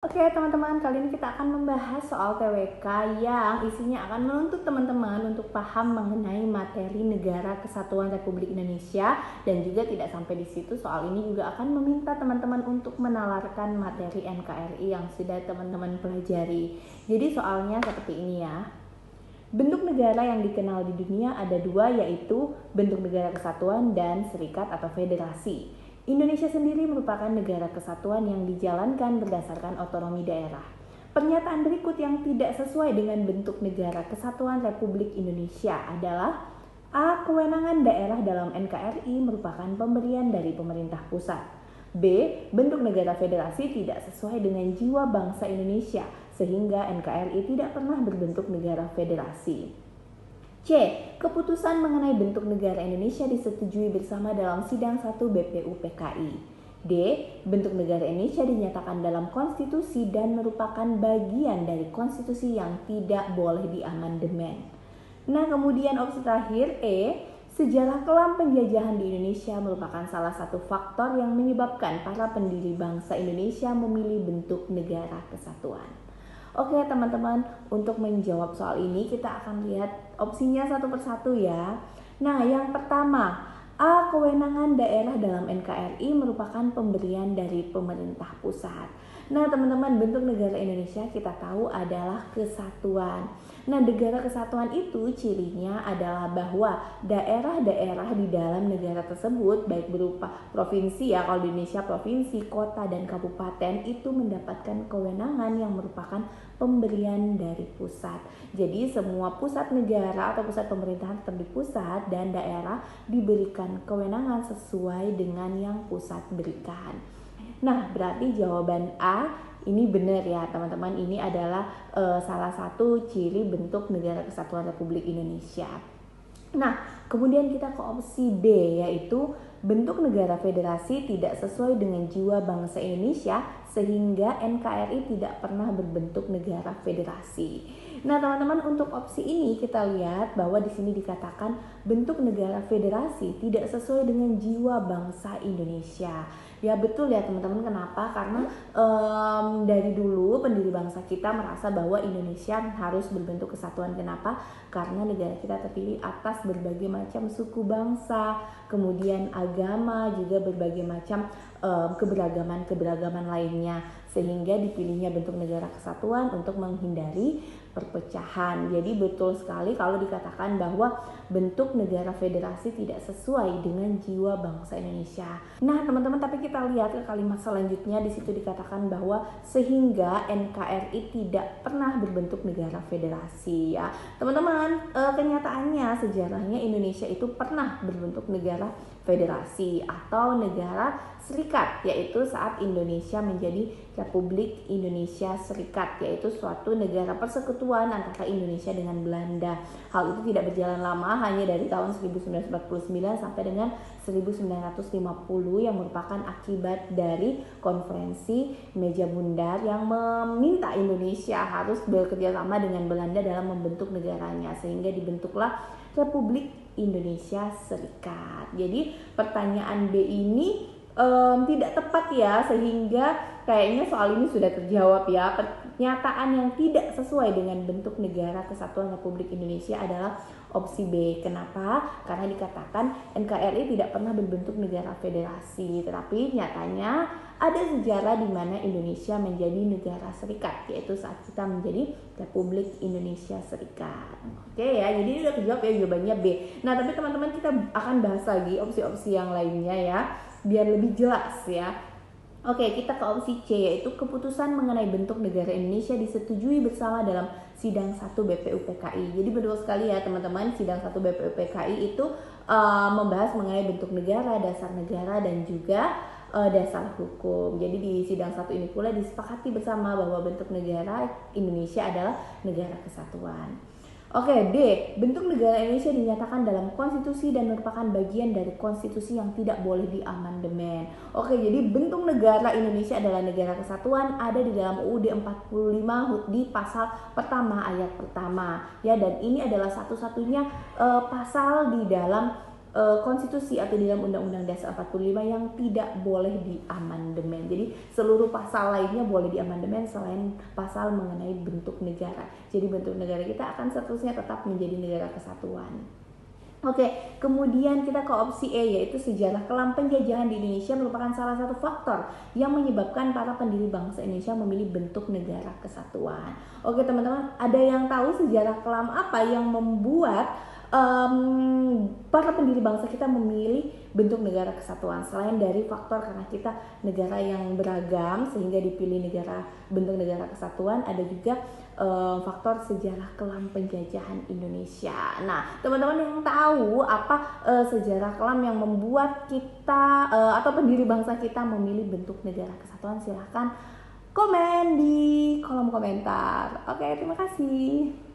Oke teman-teman, kali ini kita akan membahas soal TWK yang isinya akan menuntut teman-teman untuk paham mengenai materi Negara Kesatuan Republik Indonesia, dan juga tidak sampai di situ, soal ini juga akan meminta teman-teman untuk menalarkan materi NKRI yang sudah teman-teman pelajari. Jadi soalnya seperti ini ya. Bentuk negara yang dikenal di dunia ada dua, yaitu bentuk negara kesatuan dan serikat atau federasi. Indonesia sendiri merupakan negara kesatuan yang dijalankan berdasarkan otonomi daerah. Pernyataan berikut yang tidak sesuai dengan bentuk negara kesatuan Republik Indonesia adalah: A. Kewenangan daerah dalam NKRI merupakan pemberian dari pemerintah pusat. B. Bentuk negara federasi tidak sesuai dengan jiwa bangsa Indonesia, sehingga NKRI tidak pernah berbentuk negara federasi. C. Keputusan mengenai bentuk negara Indonesia disetujui bersama dalam Sidang 1 BPUPKI. D. Bentuk negara Indonesia dinyatakan dalam konstitusi dan merupakan bagian dari konstitusi yang tidak boleh diamandemen. Nah, kemudian opsi terakhir E. Sejarah kelam penjajahan di Indonesia merupakan salah satu faktor yang menyebabkan para pendiri bangsa Indonesia memilih bentuk negara kesatuan. Oke teman-teman, untuk menjawab soal ini kita akan lihat opsinya satu persatu ya. Nah, yang pertama, A. Kewenangan daerah dalam NKRI merupakan pemberian dari pemerintah pusat. Nah teman-teman, bentuk negara Indonesia kita tahu adalah kesatuan. Nah, negara kesatuan itu cirinya adalah bahwa daerah-daerah di dalam negara tersebut, baik berupa provinsi ya, kalau di Indonesia provinsi, kota, dan kabupaten, itu mendapatkan kewenangan yang merupakan pemberian dari pusat. Jadi semua pusat negara atau pusat pemerintahan tetap di pusat, dan daerah diberikan kewenangan sesuai dengan yang pusat berikan. Nah, berarti jawaban A ini benar ya teman-teman. Ini adalah salah satu ciri bentuk negara kesatuan Republik Indonesia. Nah, kemudian kita ke opsi B, yaitu bentuk negara federasi tidak sesuai dengan jiwa bangsa Indonesia, sehingga NKRI tidak pernah berbentuk negara federasi. Nah, teman-teman, untuk opsi ini kita lihat bahwa di sini dikatakan bentuk negara federasi tidak sesuai dengan jiwa bangsa Indonesia. Ya betul ya teman-teman, kenapa? Karena dari dulu pendiri bangsa kita merasa bahwa Indonesia harus berbentuk kesatuan. Kenapa? Karena negara kita terdiri atas berbagai macam suku bangsa, kemudian agama, juga berbagai macam keberagaman lainnya, sehingga dipilihnya bentuk negara kesatuan untuk menghindari perpecahan. Jadi betul sekali kalau dikatakan bahwa bentuk negara federasi tidak sesuai dengan jiwa bangsa Indonesia. Nah teman-teman, tapi kita lihat ke kalimat selanjutnya, di situ dikatakan bahwa sehingga NKRI tidak pernah berbentuk negara federasi ya. Teman-teman, kenyataannya sejarahnya Indonesia itu pernah berbentuk negara federasi atau negara serikat, yaitu saat Indonesia menjadi Republik Indonesia Serikat, yaitu suatu negara persekutuan antara Indonesia dengan Belanda. Hal itu tidak berjalan lama, hanya dari tahun 1949 sampai dengan 1950, yang merupakan akibat dari konferensi meja bundar yang meminta Indonesia harus bekerja sama dengan Belanda dalam membentuk negaranya, sehingga dibentuklah Republik Indonesia Serikat. Jadi pertanyaan B ini tidak tepat ya, sehingga kayaknya soal ini sudah terjawab ya. Pernyataan yang tidak sesuai dengan bentuk negara kesatuan Republik Indonesia adalah opsi B. Kenapa? Karena dikatakan NKRI tidak pernah berbentuk negara federasi, tetapi nyatanya ada sejarah di mana Indonesia menjadi negara serikat, yaitu saat kita menjadi Republik Indonesia Serikat. Oke ya, jadi ini udah terjawab ya jawabannya B. Nah, tapi teman-teman, kita akan bahas lagi opsi-opsi yang lainnya ya, biar lebih jelas ya. Oke, kita ke opsi C, yaitu keputusan mengenai bentuk negara Indonesia disetujui bersama dalam Sidang 1 BPUPKI. Jadi betul sekali ya teman-teman, Sidang 1 BPUPKI itu membahas mengenai bentuk negara, dasar negara, dan juga dasar hukum. Jadi di Sidang 1 ini pula disepakati bersama bahwa bentuk negara Indonesia adalah negara kesatuan. Oke, D. Bentuk negara Indonesia dinyatakan dalam konstitusi dan merupakan bagian dari konstitusi yang tidak boleh diamandemen. Oke, jadi bentuk negara Indonesia adalah negara kesatuan ada di dalam UUD 45 di pasal pertama ayat pertama ya, dan ini adalah satu-satunya pasal di dalam konstitusi atau di dalam Undang-Undang Dasar 45 yang tidak boleh diamandemen. Jadi seluruh pasal lainnya boleh diamandemen selain pasal mengenai bentuk negara. Jadi bentuk negara kita akan seterusnya tetap menjadi negara kesatuan. Oke, kemudian kita ke opsi E, yaitu sejarah kelam penjajahan di Indonesia merupakan salah satu faktor yang menyebabkan para pendiri bangsa Indonesia memilih bentuk negara kesatuan. Oke teman-teman, ada yang tahu sejarah kelam apa yang membuat para pendiri bangsa kita memilih bentuk negara kesatuan? Selain dari faktor karena kita negara yang beragam sehingga dipilih bentuk negara kesatuan, ada juga faktor sejarah kelam penjajahan Indonesia. Nah, teman-teman yang tahu apa sejarah kelam yang membuat kita atau pendiri bangsa kita memilih bentuk negara kesatuan, silahkan komen di kolom komentar. Oke, terima kasih.